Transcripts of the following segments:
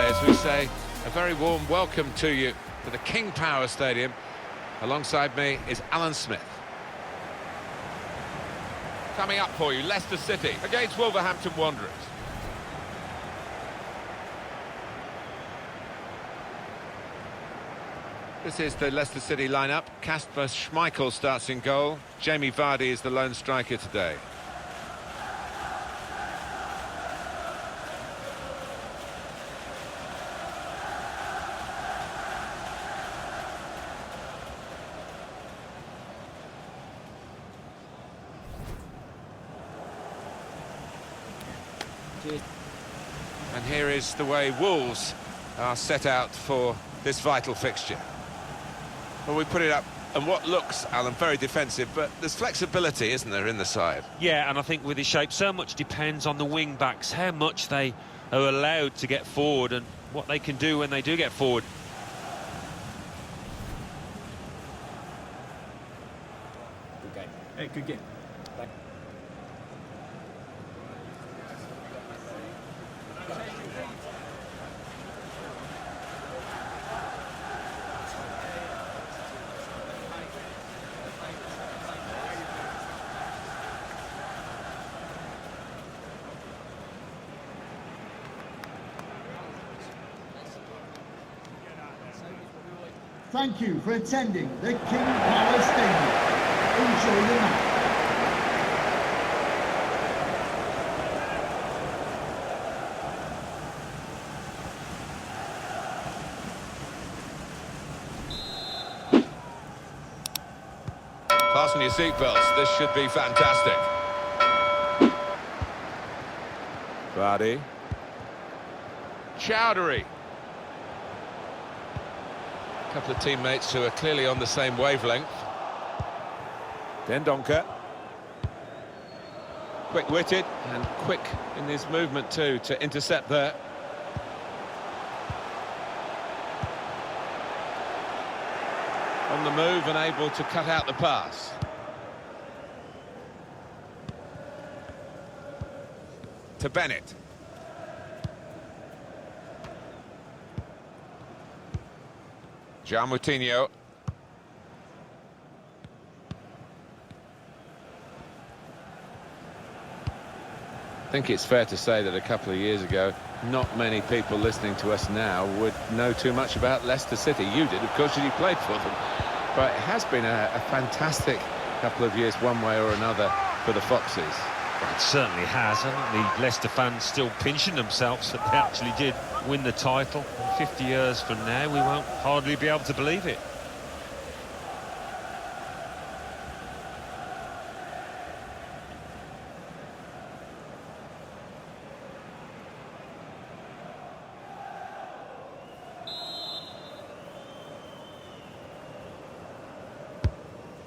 players, we say a very warm welcome to you to the King Power Stadium. Alongside me is Alan Smith. Coming up for you, Leicester City against Wolverhampton Wanderers. This is the Leicester City lineup. Kasper Schmeichel starts in goal. Jamie Vardy is the lone striker today. And here is the way Wolves are set out for this vital fixture. Well, we put it up, and what looks, Alan, very defensive, but there's flexibility, isn't there, in the side? Yeah, and I think with his shape, so much depends on the wing-backs, how much they are allowed to get forward and what they can do when they do get forward. Good game. Hey, good game. Thank you for attending the King Power Stadium. Enjoy the match. Fasten your seatbelts, this should be fantastic. Vardy. Chowdhury. A couple of teammates who are clearly on the same wavelength. Dendoncker. Quick-witted and quick in his movement too to intercept there. On the move and able to cut out the pass. To Bennett. João Moutinho. I think it's fair to say that a couple of years ago, not many people listening to us now would know too much about Leicester City. You did, of course, you played for them. But it has been a fantastic couple of years, one way or another, for the Foxes. Well, it certainly has. I think the Leicester fans still pinching themselves that they actually did win the title. 50 years from now, we won't hardly be able to believe it.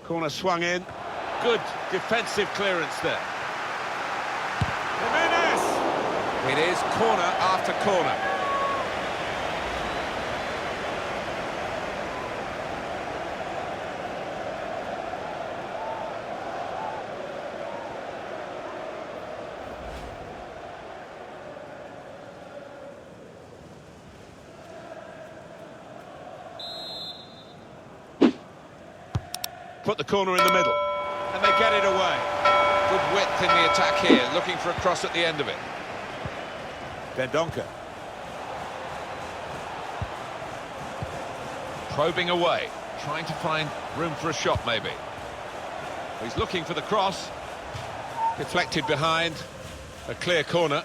Corner swung in. Good defensive clearance there. Jimenez! It is corner after corner. Put the corner in the middle, and they get it away. Good width in the attack here, looking for a cross at the end of it. Dendoncker. Probing away, trying to find room for a shot maybe. He's looking for the cross. Deflected behind, a clear corner.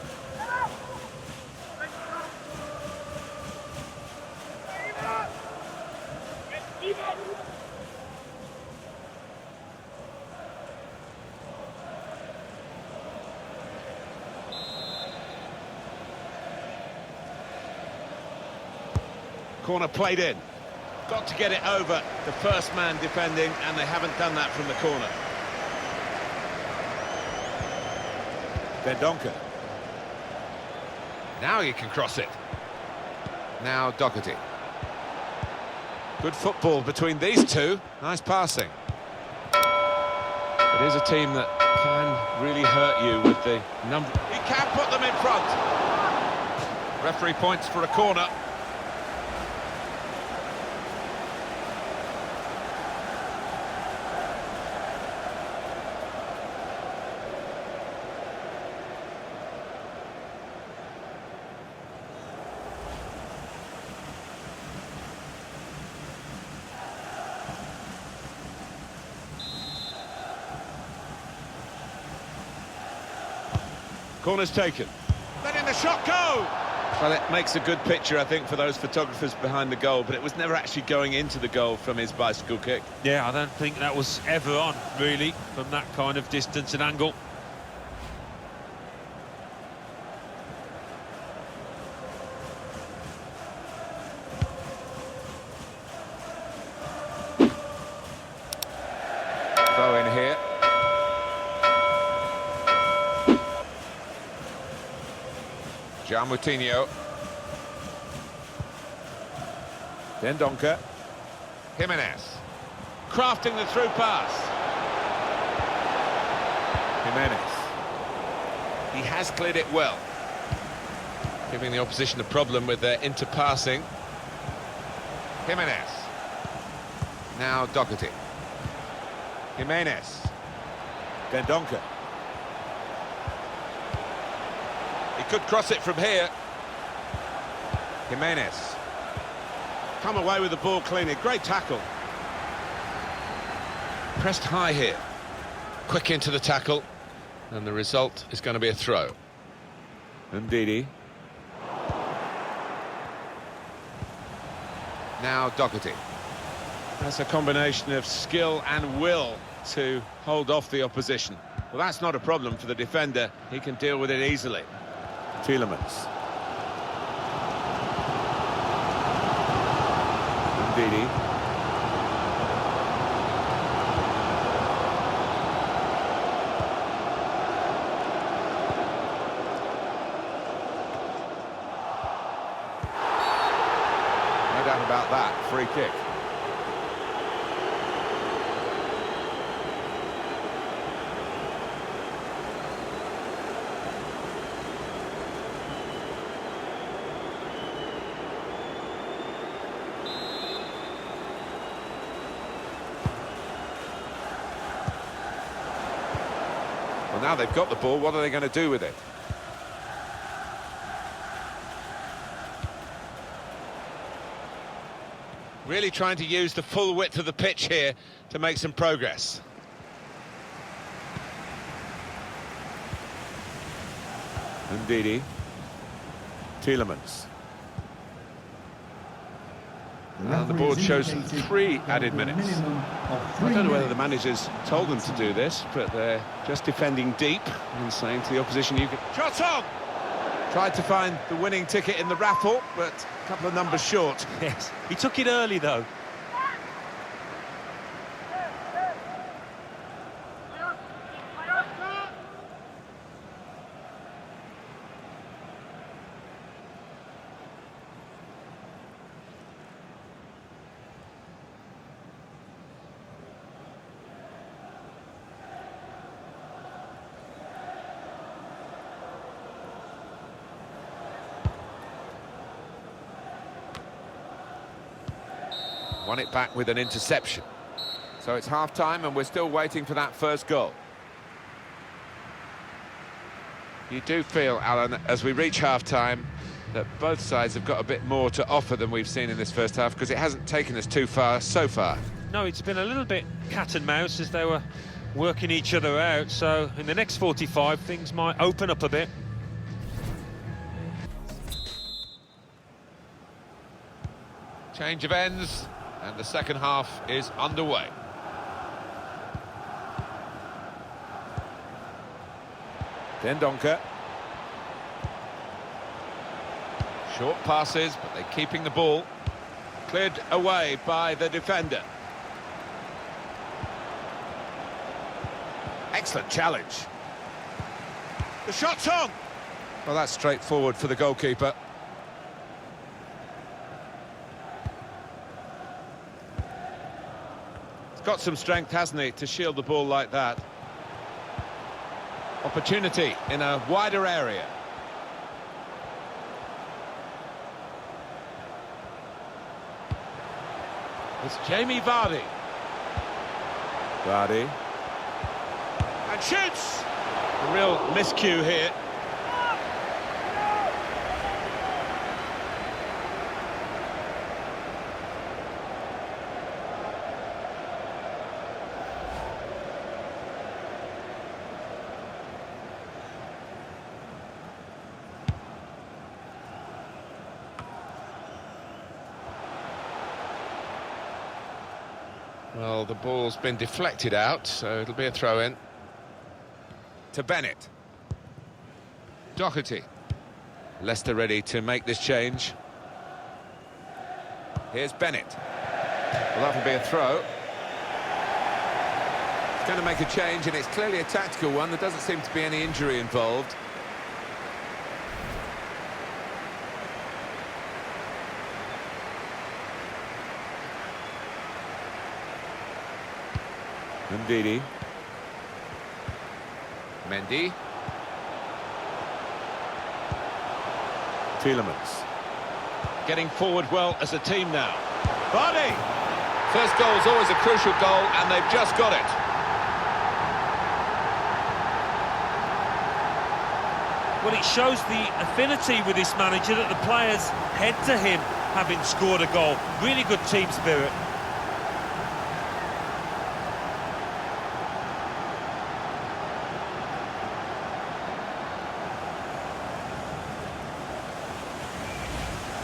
Corner played in. Got to get it over the first man defending, and they haven't done that from the corner. Dendoncker. Now you can cross it. Now Doherty. Good football between these two. Nice passing. It is a team that can really hurt you with the number. He can put them in front. Referee points for a corner. Corner's taken. Letting the shot go! Well, it makes a good picture, I think, for those photographers behind the goal, but it was never actually going into the goal from his bicycle kick. Yeah, I don't think that was ever on, really, from that kind of distance and angle. Throw in here. Moutinho. Dendoncker. Jimenez. Crafting the through pass. Jimenez. He has cleared it well. Giving the opposition a problem with their interpassing. Jimenez. Now Doherty. Jimenez. Dendoncker. He could cross it from here. Jimenez. Come away with the ball cleanly. Great tackle. Pressed high here. Quick into the tackle. And the result is going to be a throw. Ndidi. Now Doherty. That's a combination of skill and will to hold off the opposition. Well, that's not a problem for the defender. He can deal with it easily. Tielemans. Ndidi. No doubt about that. Free kick. Well, now they've got the ball, what are they going to do with it? Really trying to use the full width of the pitch here to make some progress. Ndidi. Tielemans. And the board shows 3 added minutes. I don't know whether the managers told them to do this, but they're just defending deep and saying to the opposition, you can... Shot on! Tried to find the winning ticket in the raffle, but a couple of numbers short. Yes, he took it early, though. Won it back with an interception. So it's half-time and we're still waiting for that first goal. You do feel, Alan, as we reach half-time, that both sides have got a bit more to offer than we've seen in this first half, because it hasn't taken us too far so far. No, it's been a little bit cat and mouse as they were working each other out, so in the next 45 things might open up a bit. Change of ends, and the second half is underway. Dendoncker. Short passes, but they're keeping the ball. Cleared away by the defender. Excellent challenge. The shot's on! Well, that's straightforward for the goalkeeper. He's got some strength, hasn't he, to shield the ball like that. Opportunity in a wider area. It's Jamie Vardy. Vardy. And shoots! A real miscue here. Well, the ball's been deflected out, so it'll be a throw-in. To Bennett. Doherty. Leicester ready to make this change. Here's Bennett. Well, that'll be a throw. It's going to make a change, and it's clearly a tactical one. There doesn't seem to be any injury involved. Ndidi. Mendy. Tielemans. Getting forward well as a team now. Vardy! First goal is always a crucial goal, and they've just got it. Well, it shows the affinity with this manager that the players head to him having scored a goal. Really good team spirit.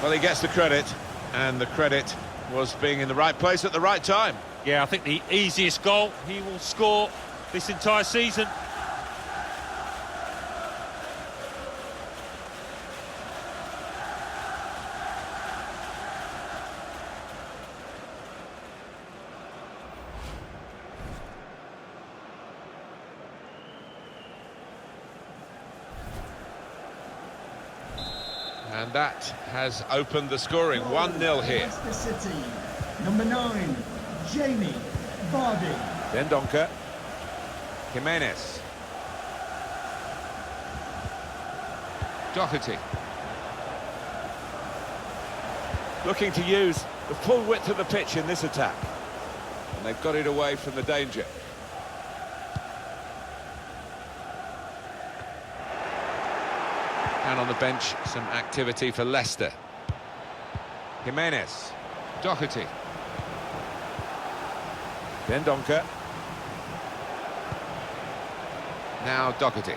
Well, he gets the credit, and the credit was being in the right place at the right time. Yeah, I think the easiest goal he will score this entire season. And that has opened the scoring. 1-0 here. Leicester City. Number 9, Jamie Vardy. Dendoncker. Jimenez. Doherty. Looking to use the full width of the pitch in this attack. And they've got it away from the danger. And on the bench, some activity for Leicester. Jimenez. Doherty. Dendoncker. Now Doherty.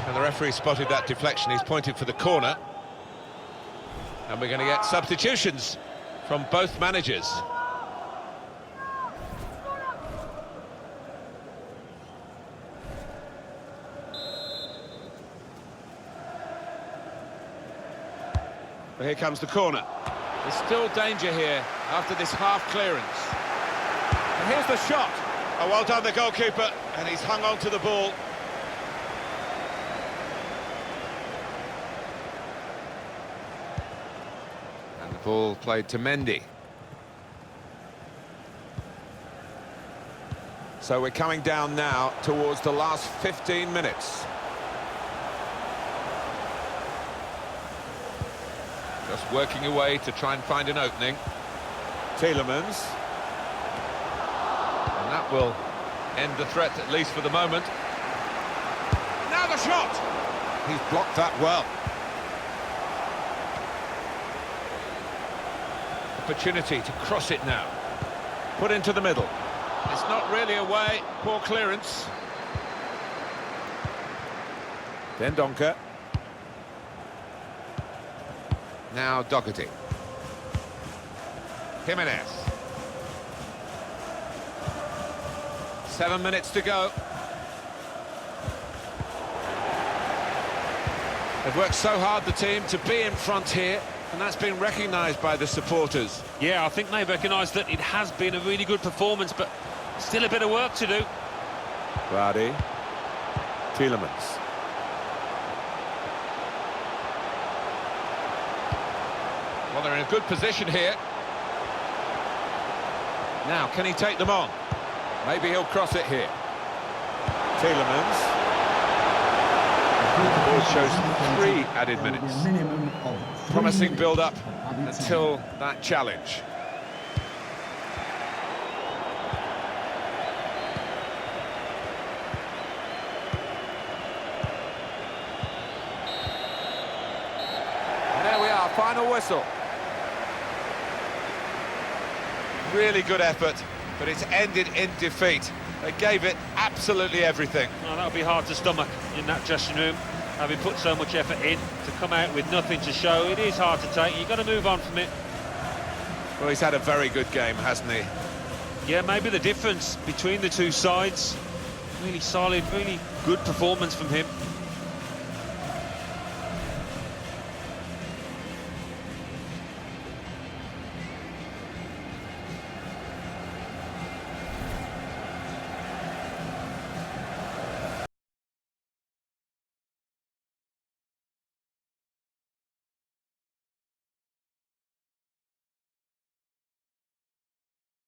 And the referee spotted that deflection. He's pointed for the corner. And we're going to get substitutions from both managers. Well, here comes the corner. There's still danger here after this half clearance. And here's the shot. Oh, well done, the goalkeeper. And he's hung on to the ball. And the ball played to Mendy. So we're coming down now towards the last 15 minutes. Just working away to try and find an opening. Tielemans. And that will end the threat, at least for the moment. Now the shot! He's blocked that well. Opportunity to cross it now. Put into the middle. It's not really away. Poor clearance. Dendoncker. Now Doherty. Jimenez. 7 minutes to go. They've worked so hard, the team, to be in front here, and that's been recognised by the supporters. Yeah, I think they recognise that it has been a really good performance, but still a bit of work to do. Vardy. Tielemans. Well, they're in a good position here. Now, can he take them on? Maybe he'll cross it here. Tielemans. The ball shows 3 added minutes. Promising build-up, until that challenge. And there we are, final whistle. Really good effort, but it's ended in defeat. They gave it absolutely everything. Well, that would be hard to stomach in that dressing room, having put so much effort in, to come out with nothing to show. It is hard to take. You've got to move on from it. Well, he's had a very good game, hasn't he? Yeah, maybe the difference between the two sides. Really solid, really good performance from him.